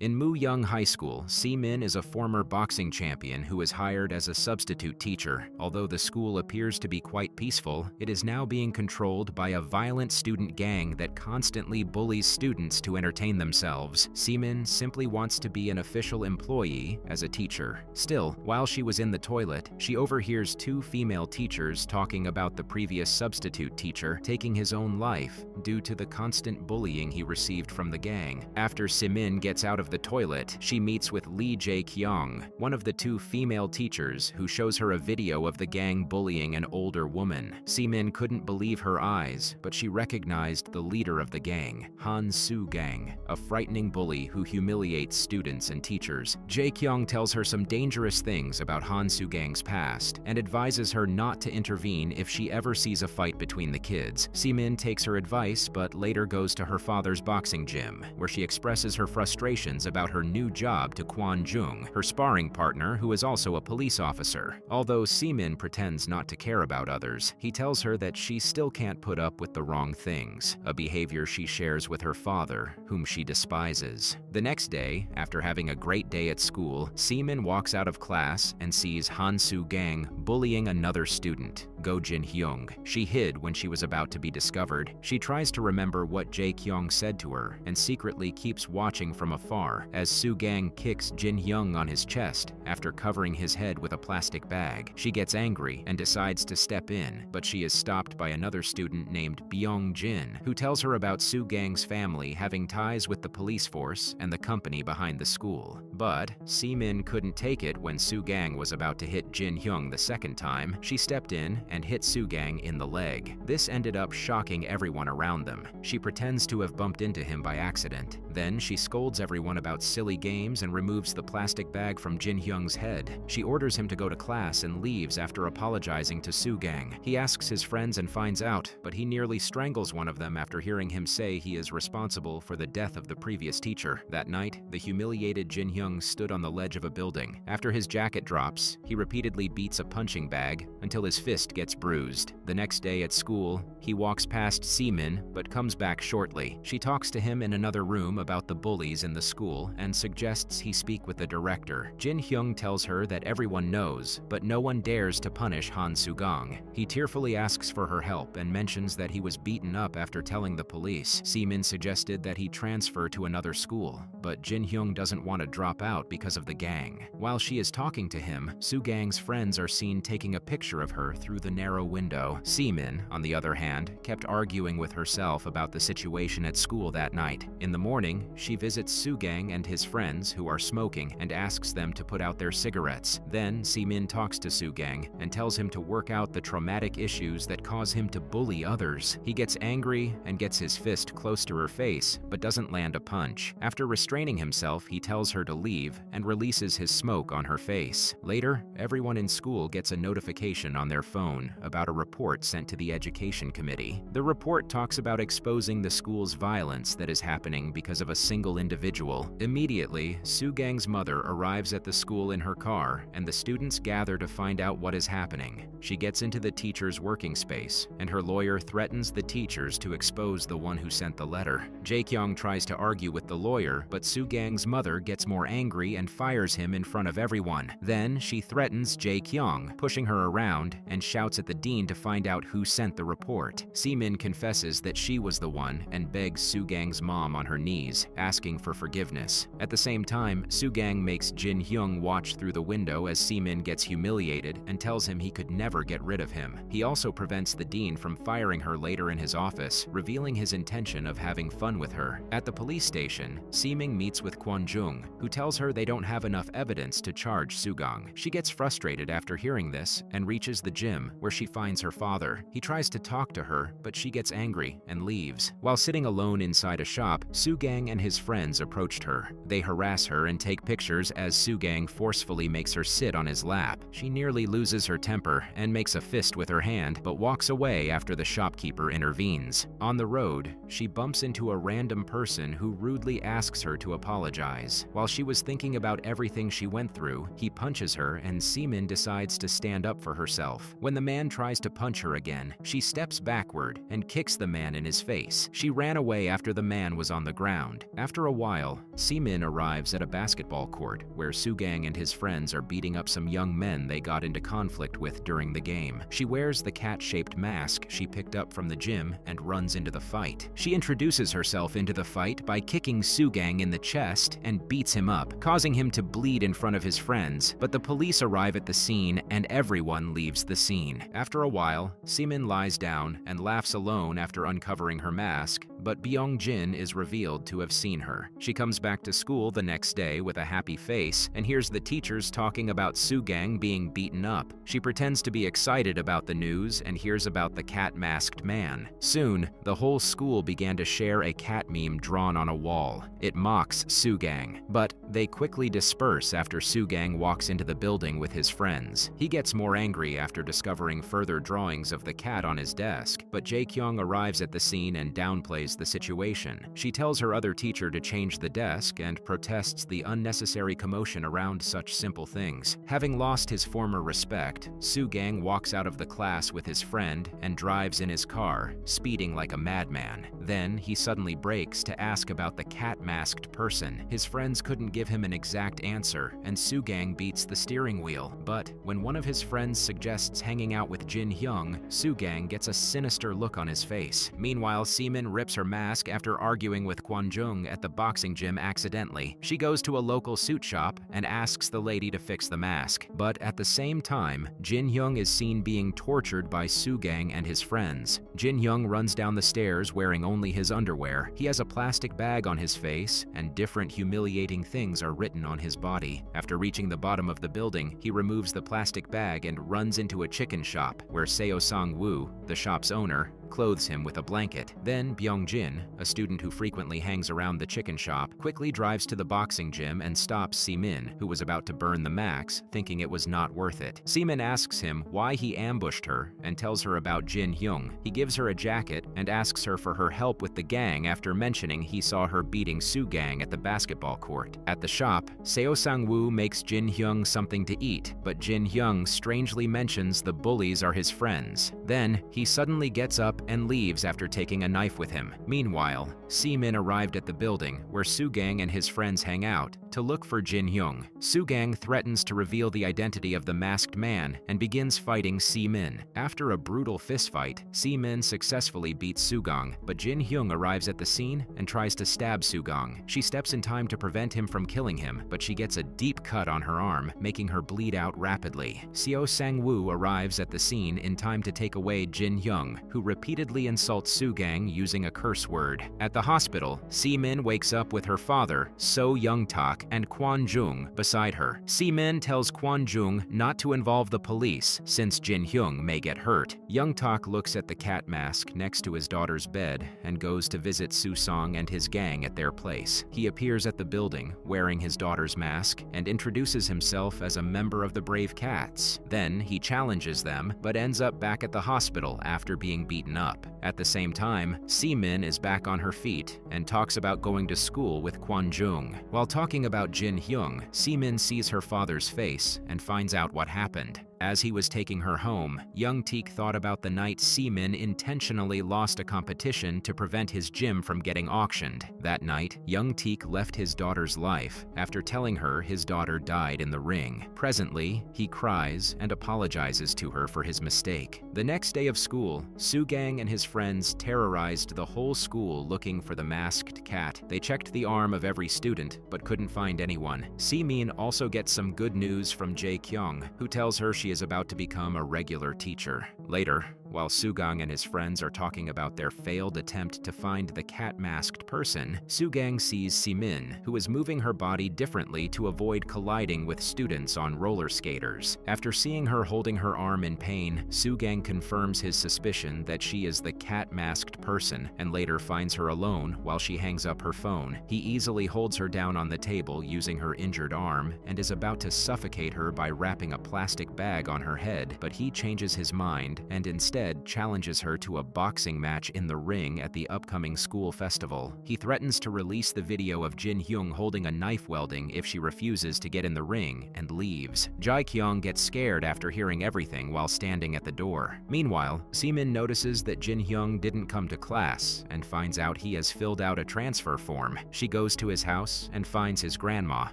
In Muyang High School, Si-min is a former boxing champion who is hired as a substitute teacher. Although the school appears to be quite peaceful, it is now being controlled by a violent student gang that constantly bullies students to entertain themselves. Si-min simply wants to be an official employee as a teacher. Still, while she was in the toilet, she overhears two female teachers talking about the previous substitute teacher taking his own life due to the constant bullying he received from the gang. After Si-min gets out of the toilet, she meets with Lee Jae-kyung, one of the two female teachers, who shows her a video of the gang bullying an older woman. Si-min couldn't believe her eyes, but she recognized the leader of the gang, Han Soo-gang, a frightening bully who humiliates students and teachers. Jae-kyung tells her some dangerous things about Han Soo-gang's past and advises her not to intervene if she ever sees a fight between the kids. Si-min takes her advice, but later goes to her father's boxing gym, where she expresses her frustrations about her new job to Kwon Jung, her sparring partner who is also a police officer. Although Si-min pretends not to care about others, he tells her that she still can't put up with the wrong things, a behavior she shares with her father, whom she despises. The next day, after having a great day at school, Si-min walks out of class and sees Han Soo-gang bullying another student, Go Jin-hyung. She hid when she was about to be discovered. She tries to remember what Jae-kyung said to her and secretly keeps watching from afar as Soo-gang kicks Jin-hyung on his chest after covering his head with a plastic bag. She gets angry and decides to step in, but she is stopped by another student named Byung-jin, who tells her about Soo-gang's family having ties with the police force and the company behind the school. But Si-min couldn't take it when Soo-gang was about to hit Jin-hyung the second time. She stepped in and hit Soo-gang in the leg. This ended up shocking everyone around them. She pretends to have bumped into him by accident. Then she scolds everyone about silly games and removes the plastic bag from Jin-hyung's head. She orders him to go to class and leaves after apologizing to Soo-gang. He asks his friends and finds out, but he nearly strangles one of them after hearing him say he is responsible for the death of the previous teacher. That night, the humiliated Jin-hyung stood on the ledge of a building. After his jacket drops, he repeatedly beats a punching bag until his fist gets bruised. The next day at school, he walks past Si-min but comes back shortly. She talks to him in another room about the bullies in the school and suggests he speak with the director. Jin-hyung tells her that everyone knows, but no one dares to punish Han Soo-gang. He tearfully asks for her help and mentions that he was beaten up after telling the police. Si-min suggested that he transfer to another school, but Jin-hyung doesn't want to drop out because of the gang. While she is talking to him, Soo-gang's friends are seen taking a picture of her through the narrow window. Si-min, on the other hand, kept arguing with herself about the situation at school that night. In the morning, she visits Soo-gang and his friends who are smoking and asks them to put out their cigarettes. Then Si-min talks to Soo-gang and tells him to work out the traumatic issues that cause him to bully others. He gets angry and gets his fist close to her face, but doesn't land a punch. After restraining himself, he tells her to leave and releases his smoke on her face. Later, everyone in school gets a notification on their phone about a report sent to the education committee. The report talks about exposing the school's violence that is happening because of a single individual. Immediately, Soo-gang's mother arrives at the school in her car, and the students gather to find out what is happening. She gets into the teacher's working space, and her lawyer threatens the teachers to expose the one who sent the letter. Jae-kyung tries to argue with the lawyer, but Soo-gang's mother gets more angry and fires him in front of everyone. Then she threatens Jae-kyung, pushing her around, and shouts at the dean to find out who sent the report. Si-min confesses that she was the one and begs Soo-gang's mom on her knees, asking for forgiveness. At the same time, Soo-gang makes Jin-hyung watch through the window as Si-min gets humiliated and tells him he could never get rid of him. He also prevents the dean from firing her later in his office, revealing his intention of having fun with her. At the police station, Si-min meets with Kwon Jung, who tells her they don't have enough evidence to charge Soo-gang. She gets frustrated after hearing this and reaches the gym, where she finds her father. He tries to talk to her, but she gets angry and leaves. While sitting alone inside a shop, Soo-gang and his friends approached her. They harass her and take pictures as Soo-gang forcefully makes her sit on his lap. She nearly loses her temper and makes a fist with her hand, but walks away after the shopkeeper intervenes. On the road, she bumps into a random person who rudely asks her to apologize. While she was thinking about everything she went through, he punches her and Si-min decides to stand up for herself. When the man tries to punch her again, she steps backward and kicks the man in his face. She ran away after the man was on the ground. around. After a while, Si-min arrives at a basketball court where Soo-gang and his friends are beating up some young men they got into conflict with during the game. She wears the cat-shaped mask she picked up from the gym and runs into the fight. She introduces herself into the fight by kicking Soo-gang in the chest and beats him up, causing him to bleed in front of his friends, but the police arrive at the scene and everyone leaves the scene. After a while, Si-min lies down and laughs alone after uncovering her mask, but Byung-jin is revealed to have seen her. She comes back to school the next day with a happy face and hears the teachers talking about Soo-gang being beaten up. She pretends to be excited about the news and hears about the cat-masked man. Soon, the whole school began to share a cat meme drawn on a wall. It mocks Soo-gang, but they quickly disperse after Soo-gang walks into the building with his friends. He gets more angry after discovering further drawings of the cat on his desk, but Jae-kyung arrives at the scene and downplays the situation. She tells her other teacher to change the desk and protests the unnecessary commotion around such simple things. Having lost his former respect, Soo-gang walks out of the class with his friend and drives in his car, speeding like a madman. Then he suddenly brakes to ask about the cat-masked person. His friends couldn't give him an exact answer, and Soo-gang beats the steering wheel. But when one of his friends suggests hanging out with Jin-hyung, Soo-gang gets a sinister look on his face. Meanwhile, Si-min rips her mask after arguing with Kwon-jung at the boxing gym accidentally. She goes to a local suit shop and asks the lady to fix the mask. But at the same time, Jin-hyung is seen being tortured by Soo-gang and his friends. Jin-hyung runs down the stairs wearing only his underwear. He has a plastic bag on his face, and different humiliating things are written on his body. After reaching the bottom of the building, he removes the plastic bag and runs into a chicken shop, where Seo Sang-woo, the shop's owner, clothes him with a blanket. Then Byung-jin, a student who frequently hangs around the chicken shop, quickly drives to the boxing gym and stops Si-min, who was about to burn the max, thinking it was not worth it. Si-min asks him why he ambushed her and tells her about Jin-hyung. He gives her a jacket and asks her for her help with the gang after mentioning he saw her beating Soo-gang at the basketball court. At the shop, Seo Sang-woo makes Jin-hyung something to eat, but Jin-hyung strangely mentions the bullies are his friends. Then, he suddenly gets up and leaves after taking a knife with him. Meanwhile, Si-min arrived at the building where Soo-gang and his friends hang out to look for Jin-hyung. Soo-gang threatens to reveal the identity of the masked man and begins fighting Si-min. After a brutal fistfight, Si-min successfully beats Soo-gang, but Jin-hyung arrives at the scene and tries to stab Soo-gang. She steps in time to prevent him from killing him, but she gets a deep cut on her arm, making her bleed out rapidly. Seo Sang-woo arrives at the scene in time to take away Jin-hyung, who repeatedly insults Soo-gang using a curse word. At the hospital, Si-min wakes up with her father, So Young-tak, and Kwon-jung beside her. Si-min tells Kwon-jung not to involve the police since Jin-hyung may get hurt. Young-tak looks at the cat mask next to his daughter's bed and goes to visit Soo-song and his gang at their place. He appears at the building wearing his daughter's mask and introduces himself as a member of the Brave Cats. Then he challenges them, but ends up back at the hospital after being beaten up. At the same time, Si-min is back on her feet and talks about going to school with Kwon-jung. While talking about Jin-hyung, Si-min sees her father's face and finds out what happened. As he was taking her home, Young-teek thought about the night Si-min intentionally lost a competition to prevent his gym from getting auctioned. That night, Young-teek left his daughter's life after telling her his daughter died in the ring. Presently, he cries and apologizes to her for his mistake. The next day of school, Soo-gang and his friends terrorized the whole school looking for the masked cat. They checked the arm of every student, but couldn't find anyone. Si-min also gets some good news from Jae-kyung, who tells her she is about to become a regular teacher. Later, while Soo-gang and his friends are talking about their failed attempt to find the cat-masked person, Soo-gang sees Si-min, who is moving her body differently to avoid colliding with students on roller skaters. After seeing her holding her arm in pain, Soo-gang confirms his suspicion that she is the cat-masked person and later finds her alone while she hangs up her phone. He easily holds her down on the table using her injured arm and is about to suffocate her by wrapping a plastic bag on her head, but he changes his mind and instead instead challenges her to a boxing match in the ring at the upcoming school festival. He threatens to release the video of Jin Hyung holding a knife welding if she refuses to get in the ring and leaves. Jae Kyung gets scared after hearing everything while standing at the door. Meanwhile, Seemin notices that Jin Hyung didn't come to class and finds out he has filled out a transfer form. She goes to his house and finds his grandma,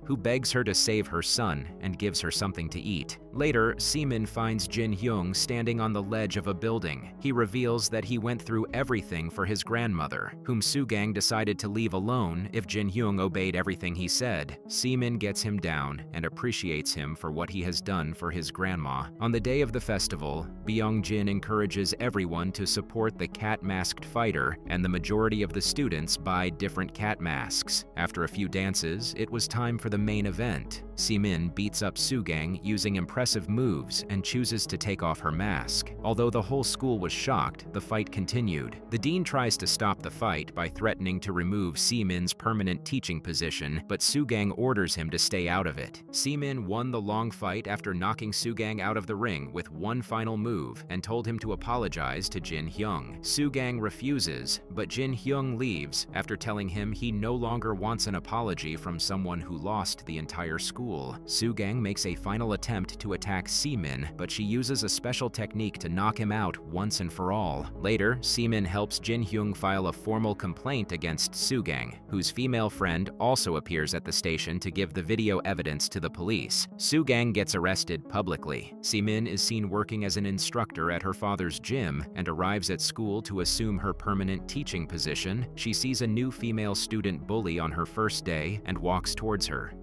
who begs her to save her son and gives her something to eat. Later, Seemin finds Jin Hyung standing on the ledge of a building. He reveals that he went through everything for his grandmother, whom Soo-gang decided to leave alone if Jin Hyung obeyed everything he said. Seemin gets him down and appreciates him for what he has done for his grandma. On the day of the festival, Byung-jin encourages everyone to support the cat-masked fighter, and the majority of the students buy different cat masks. After a few dances, it was time for the main event. Seemin beats up Soo-gang using impressive moves and chooses to take off her mask. Although the whole school was shocked, the fight continued. The dean tries to stop the fight by threatening to remove Seemin's permanent teaching position, but Soo-gang orders him to stay out of it. Seemin won the long fight after knocking Soo-gang out of the ring with one final move and told him to apologize to Jin Hyung. Soo-gang refuses, but Jin Hyung leaves after telling him he no longer wants an apology from someone who lost the entire school. Soo-gang makes a final attempt to attack Seemin, but she uses a special technique to knock him out once and for all. Later, Seemin helps Jin Hyung file a formal complaint against Soo-gang, whose female friend also appears at the station to give the video evidence to the police. Soo-gang gets arrested publicly. Seemin is seen working as an instructor at her father's gym and arrives at school to assume her permanent teaching position. She sees a new female student bully on her first day and walks towards her.